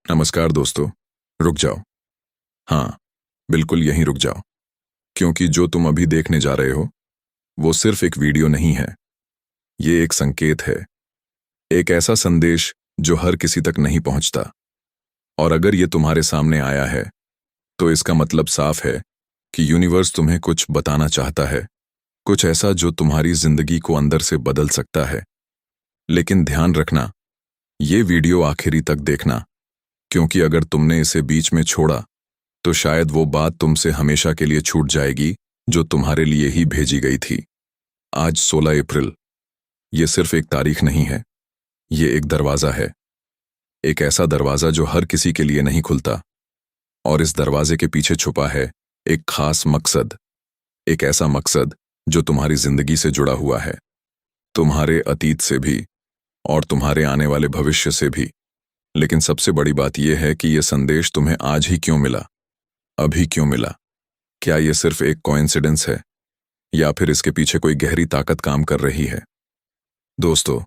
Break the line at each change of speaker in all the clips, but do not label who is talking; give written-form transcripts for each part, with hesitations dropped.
नमस्कार दोस्तों। रुक जाओ। हाँ, बिल्कुल यहीं रुक जाओ, क्योंकि जो तुम अभी देखने जा रहे हो वो सिर्फ एक वीडियो नहीं है। ये एक संकेत है, एक ऐसा संदेश जो हर किसी तक नहीं पहुंचता। और अगर ये तुम्हारे सामने आया है तो इसका मतलब साफ है कि यूनिवर्स तुम्हें कुछ बताना चाहता है, कुछ ऐसा जो तुम्हारी जिंदगी को अंदर से बदल सकता है। लेकिन ध्यान रखना, ये वीडियो आखिरी तक देखना, क्योंकि अगर तुमने इसे बीच में छोड़ा तो शायद वो बात तुमसे हमेशा के लिए छूट जाएगी जो तुम्हारे लिए ही भेजी गई थी। आज 16 अप्रैल, ये सिर्फ एक तारीख नहीं है, ये एक दरवाज़ा है। एक ऐसा दरवाज़ा जो हर किसी के लिए नहीं खुलता। और इस दरवाजे के पीछे छुपा है एक खास मकसद, एक ऐसा मकसद जो तुम्हारी जिंदगी से जुड़ा हुआ है, तुम्हारे अतीत से भी और तुम्हारे आने वाले भविष्य से भी। लेकिन सबसे बड़ी बात यह है कि यह संदेश तुम्हें आज ही क्यों मिला, अभी क्यों मिला? क्या यह सिर्फ एक कोइंसिडेंस है या फिर इसके पीछे कोई गहरी ताकत काम कर रही है? दोस्तों,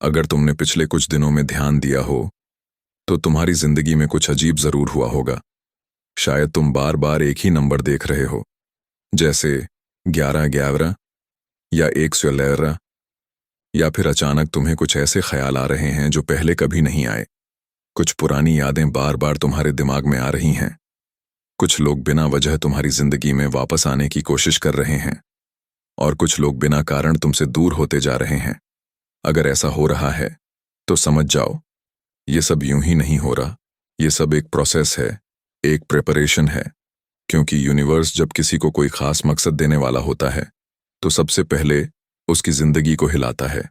अगर तुमने पिछले कुछ दिनों में ध्यान दिया हो तो तुम्हारी जिंदगी में कुछ अजीब जरूर हुआ होगा। शायद तुम बार बार एक ही नंबर देख रहे हो, जैसे 1111 या 111, या फिर अचानक तुम्हें कुछ ऐसे ख्याल आ रहे हैं जो पहले कभी नहीं आए। कुछ पुरानी यादें बार बार तुम्हारे दिमाग में आ रही हैं। कुछ लोग बिना वजह तुम्हारी जिंदगी में वापस आने की कोशिश कर रहे हैं, और कुछ लोग बिना कारण तुमसे दूर होते जा रहे हैं। अगर ऐसा हो रहा है तो समझ जाओ, ये सब यूं ही नहीं हो रहा। ये सब एक प्रोसेस है, एक प्रिपरेशन है। क्योंकि यूनिवर्स जब किसी को कोई खास मकसद देने वाला होता है तो सबसे पहले उसकी जिंदगी को हिलाता है,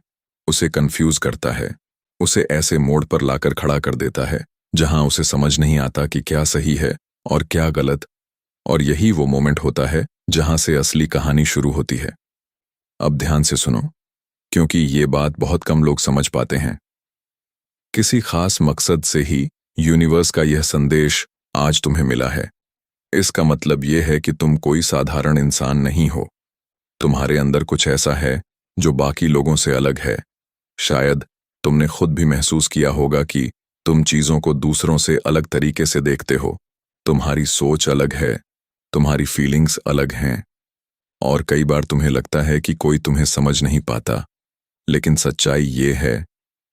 उसे कंफ्यूज करता है, उसे ऐसे मोड़ पर लाकर खड़ा कर देता है जहां उसे समझ नहीं आता कि क्या सही है और क्या गलत। और यही वो मोमेंट होता है जहां से असली कहानी शुरू होती है। अब ध्यान से सुनो, क्योंकि ये बात बहुत कम लोग समझ पाते हैं। किसी खास मकसद से ही यूनिवर्स का यह संदेश आज तुम्हें मिला है। इसका मतलब यह है कि तुम कोई साधारण इंसान नहीं हो। तुम्हारे अंदर कुछ ऐसा है जो बाकी लोगों से अलग है। शायद तुमने खुद भी महसूस किया होगा कि तुम चीजों को दूसरों से अलग तरीके से देखते हो। तुम्हारी सोच अलग है, तुम्हारी फीलिंग्स अलग हैं, और कई बार तुम्हें लगता है कि कोई तुम्हें समझ नहीं पाता। लेकिन सच्चाई ये है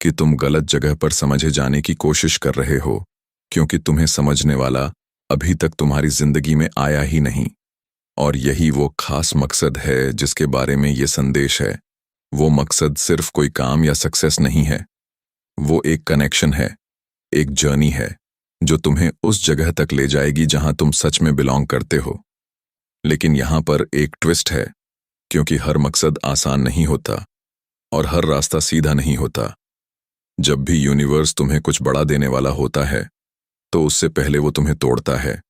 कि तुम गलत जगह पर समझे जाने की कोशिश कर रहे हो, क्योंकि तुम्हें समझने वाला अभी तक तुम्हारी जिंदगी में आया ही नहीं। और यही वो खास मकसद है जिसके बारे में ये संदेश है। वो मकसद सिर्फ कोई काम या सक्सेस नहीं है, वो एक कनेक्शन है, एक जर्नी है जो तुम्हें उस जगह तक ले जाएगी जहां तुम सच में बिलोंग करते हो। लेकिन यहां पर एक ट्विस्ट है, क्योंकि हर मकसद आसान नहीं होता और हर रास्ता सीधा नहीं होता। जब भी यूनिवर्स तुम्हें कुछ बड़ा देने वाला होता है तो उससे पहले वो तुम्हें तोड़ता है,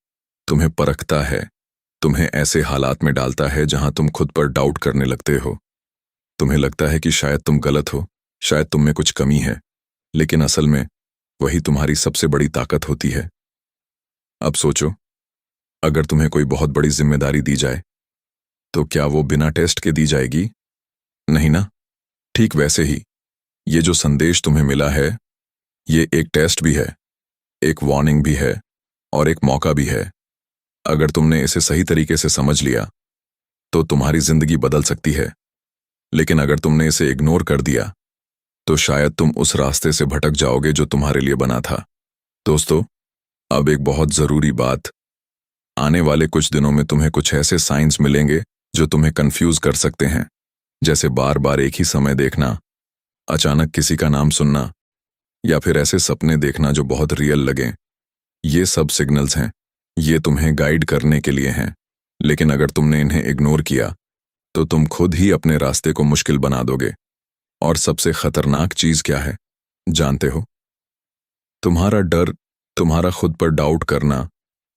तुम्हें परखता है, तुम्हें ऐसे हालात में डालता है जहां तुम खुद पर डाउट करने लगते हो। तुम्हें लगता है कि शायद तुम गलत हो, शायद तुम में कुछ कमी है, लेकिन असल में वही तुम्हारी सबसे बड़ी ताकत होती है। अब सोचो, अगर तुम्हें कोई बहुत बड़ी जिम्मेदारी दी जाए तो क्या वो बिना टेस्ट के दी जाएगी? नहीं ना। ठीक वैसे ही ये जो संदेश तुम्हें मिला है, ये एक टेस्ट भी है, एक वार्निंग भी है और एक मौका भी है। अगर तुमने इसे सही तरीके से समझ लिया तो तुम्हारी जिंदगी बदल सकती है। लेकिन अगर तुमने इसे इग्नोर कर दिया तो शायद तुम उस रास्ते से भटक जाओगे जो तुम्हारे लिए बना था। दोस्तों, अब एक बहुत जरूरी बात, आने वाले कुछ दिनों में तुम्हें कुछ ऐसे साइंस मिलेंगे जो तुम्हें कंफ्यूज कर सकते हैं, जैसे बार बार एक ही समय देखना, अचानक किसी का नाम सुनना, या फिर ऐसे सपने देखना जो बहुत रियल लगें। ये सब सिग्नल्स हैं, ये तुम्हें गाइड करने के लिए हैं। लेकिन अगर तुमने इन्हें इग्नोर किया तो तुम खुद ही अपने रास्ते को मुश्किल बना दोगे। और सबसे खतरनाक चीज क्या है, जानते हो? तुम्हारा डर, तुम्हारा खुद पर डाउट करना,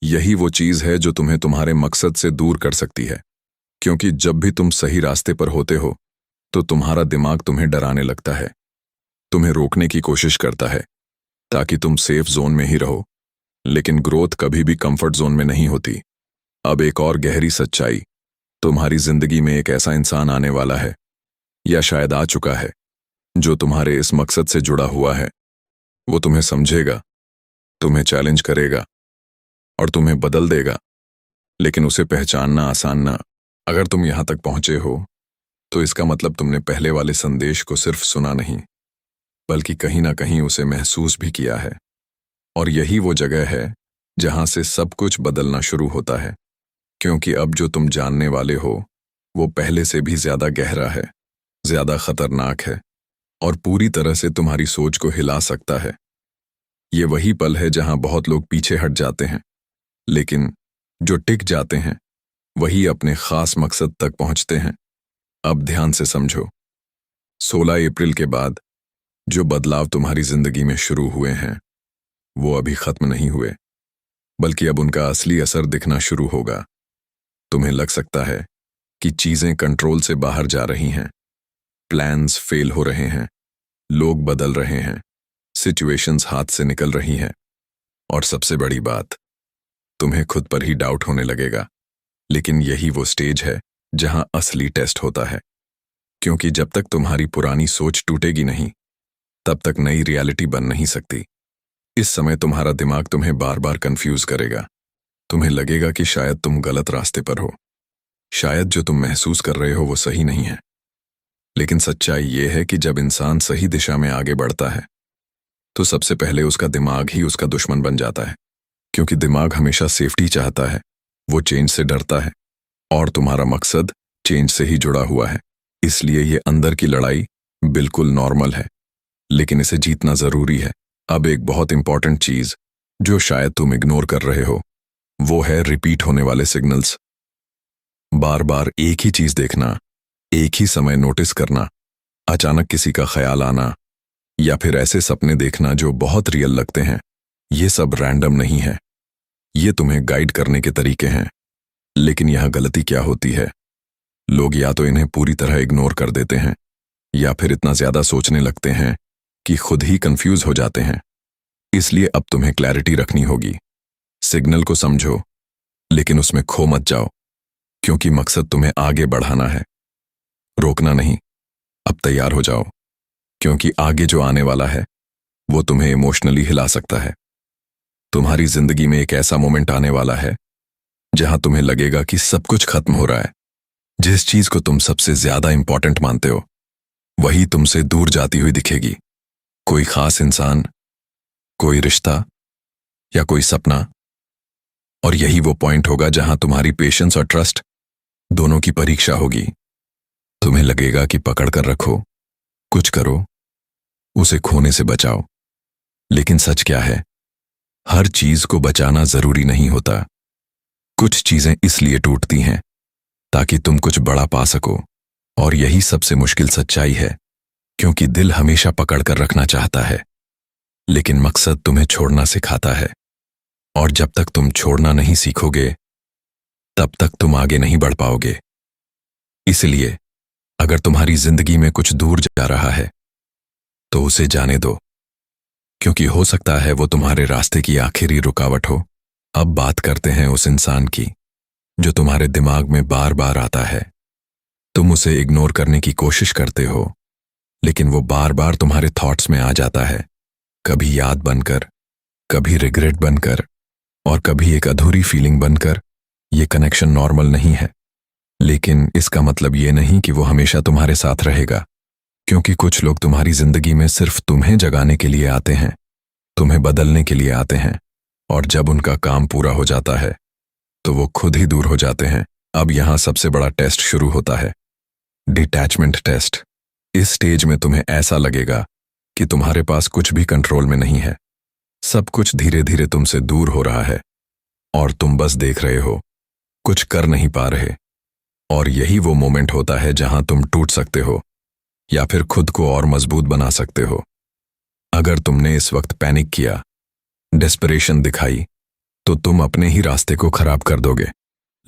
यही वो चीज है जो तुम्हें तुम्हारे मकसद से दूर कर सकती है। क्योंकि जब भी तुम सही रास्ते पर होते हो तो तुम्हारा दिमाग तुम्हें डराने लगता है, तुम्हें रोकने की कोशिश करता है ताकि तुम सेफ जोन में ही रहो। लेकिन ग्रोथ कभी भी कंफर्ट जोन में नहीं होती। अब एक और गहरी सच्चाई, तुम्हारी जिंदगी में एक ऐसा इंसान आने वाला है, या शायद आ चुका है, जो तुम्हारे इस मकसद से जुड़ा हुआ है। वो तुम्हें समझेगा, तुम्हें चैलेंज करेगा और तुम्हें बदल देगा, लेकिन उसे पहचानना आसान ना। अगर तुम यहां तक पहुंचे हो तो इसका मतलब तुमने पहले वाले संदेश को सिर्फ सुना नहीं, बल्कि कहीं ना कहीं उसे महसूस भी किया है। और यही वो जगह है जहां से सब कुछ बदलना शुरू होता है, क्योंकि अब जो तुम जानने वाले हो वो पहले से भी ज्यादा गहरा है, ज्यादा खतरनाक है और पूरी तरह से तुम्हारी सोच को हिला सकता है। ये वही पल है जहां बहुत लोग पीछे हट जाते हैं, लेकिन जो टिक जाते हैं वही अपने खास मकसद तक पहुंचते हैं। अब ध्यान से समझो, 16 अप्रैल के बाद जो बदलाव तुम्हारी जिंदगी में शुरू हुए हैं वो अभी खत्म नहीं हुए, बल्कि अब उनका असली असर दिखना शुरू होगा। तुम्हें लग सकता है कि चीजें कंट्रोल से बाहर जा रही हैं, प्लान्स फेल हो रहे हैं, लोग बदल रहे हैं, सिचुएशंस हाथ से निकल रही हैं, और सबसे बड़ी बात, तुम्हें खुद पर ही डाउट होने लगेगा। लेकिन यही वो स्टेज है जहां असली टेस्ट होता है, क्योंकि जब तक तुम्हारी पुरानी सोच टूटेगी नहीं, तब तक नई रियलिटी बन नहीं सकती। इस समय तुम्हारा दिमाग तुम्हें बार बार कंफ्यूज करेगा। तुम्हें लगेगा कि शायद तुम गलत रास्ते पर हो, शायद जो तुम महसूस कर रहे हो वो सही नहीं है। लेकिन सच्चाई ये है कि जब इंसान सही दिशा में आगे बढ़ता है तो सबसे पहले उसका दिमाग ही उसका दुश्मन बन जाता है, क्योंकि दिमाग हमेशा सेफ्टी चाहता है, वो चेंज से डरता है, और तुम्हारा मकसद चेंज से ही जुड़ा हुआ है। इसलिए ये अंदर की लड़ाई बिल्कुल नॉर्मल है, लेकिन इसे जीतना जरूरी है। अब एक बहुत इंपॉर्टेंट चीज जो शायद तुम इग्नोर कर रहे हो वो है रिपीट होने वाले सिग्नल्स। बार बार एक ही चीज देखना, एक ही समय नोटिस करना, अचानक किसी का ख्याल आना या फिर ऐसे सपने देखना जो बहुत रियल लगते हैं, ये सब रैंडम नहीं है। ये तुम्हें गाइड करने के तरीके हैं। लेकिन यह गलती क्या होती है, लोग या तो इन्हें पूरी तरह इग्नोर कर देते हैं या फिर इतना ज्यादा सोचने लगते हैं कि खुद ही कंफ्यूज हो जाते हैं। इसलिए अब तुम्हें क्लैरिटी रखनी होगी। सिग्नल को समझो, लेकिन उसमें खो मत जाओ, क्योंकि मकसद तुम्हें आगे बढ़ाना है, रोकना नहीं। अब तैयार हो जाओ, क्योंकि आगे जो आने वाला है वो तुम्हें इमोशनली हिला सकता है। तुम्हारी जिंदगी में एक ऐसा मोमेंट आने वाला है जहां तुम्हें लगेगा कि सब कुछ खत्म हो रहा है। जिस चीज को तुम सबसे ज्यादा इंपॉर्टेंट मानते हो वही तुमसे दूर जाती हुई दिखेगी। कोई खास इंसान, कोई रिश्ता या कोई सपना। और यही वो पॉइंट होगा जहां तुम्हारी पेशेंस और ट्रस्ट दोनों की परीक्षा होगी। तुम्हें लगेगा कि पकड़ कर रखो, कुछ करो, उसे खोने से बचाओ। लेकिन सच क्या है, हर चीज को बचाना जरूरी नहीं होता। कुछ चीजें इसलिए टूटती हैं ताकि तुम कुछ बड़ा पा सको। और यही सबसे मुश्किल सच्चाई है, क्योंकि दिल हमेशा पकड़ कर रखना चाहता है, लेकिन मकसद तुम्हें छोड़ना सिखाता है। और जब तक तुम छोड़ना नहीं सीखोगे तब तक तुम आगे नहीं बढ़ पाओगे। इसलिए अगर तुम्हारी जिंदगी में कुछ दूर जा रहा है तो उसे जाने दो, क्योंकि हो सकता है वो तुम्हारे रास्ते की आखिरी रुकावट हो। अब बात करते हैं उस इंसान की जो तुम्हारे दिमाग में बार बार आता है। तुम उसे इग्नोर करने की कोशिश करते हो, लेकिन वो बार बार तुम्हारे थॉट्स में आ जाता है, कभी याद बनकर, कभी रिग्रेट बनकर, और कभी एक अधूरी फीलिंग बनकर। ये कनेक्शन नॉर्मल नहीं है, लेकिन इसका मतलब ये नहीं कि वो हमेशा तुम्हारे साथ रहेगा, क्योंकि कुछ लोग तुम्हारी जिंदगी में सिर्फ तुम्हें जगाने के लिए आते हैं, तुम्हें बदलने के लिए आते हैं, और जब उनका काम पूरा हो जाता है तो वो खुद ही दूर हो जाते हैं। अब यहां सबसे बड़ा टेस्ट शुरू होता है, डिटैचमेंट टेस्ट। इस स्टेज में तुम्हें ऐसा लगेगा कि तुम्हारे पास कुछ भी कंट्रोल में नहीं है, सब कुछ धीरे धीरे तुमसे दूर हो रहा है और तुम बस देख रहे हो, कुछ कर नहीं पा रहे। और यही वो मोमेंट होता है जहां तुम टूट सकते हो या फिर खुद को और मजबूत बना सकते हो। अगर तुमने इस वक्त पैनिक किया, डेस्परेशन दिखाई, तो तुम अपने ही रास्ते को खराब कर दोगे।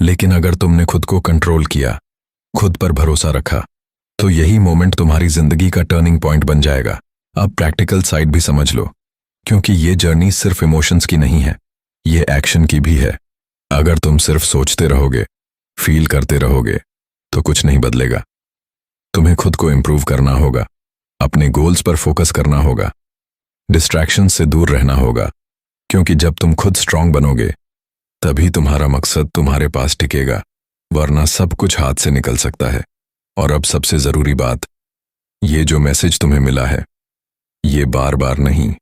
लेकिन अगर तुमने खुद को कंट्रोल किया, खुद पर भरोसा रखा, तो यही मोमेंट तुम्हारी जिंदगी का टर्निंग पॉइंट बन जाएगा। अब प्रैक्टिकल साइड भी समझ लो, क्योंकि ये जर्नी सिर्फ इमोशंस की नहीं है, ये एक्शन की भी है। अगर तुम सिर्फ सोचते रहोगे, फील करते रहोगे, तो कुछ नहीं बदलेगा। तुम्हें खुद को इंप्रूव करना होगा, अपने गोल्स पर फोकस करना होगा, डिस्ट्रैक्शन से दूर रहना होगा, क्योंकि जब तुम खुद स्ट्रांग बनोगे तभी तुम्हारा मकसद तुम्हारे पास टिकेगा, वरना सब कुछ हाथ से निकल सकता है। और अब सबसे जरूरी बात, ये जो मैसेज तुम्हें मिला है, ये बार बार नहीं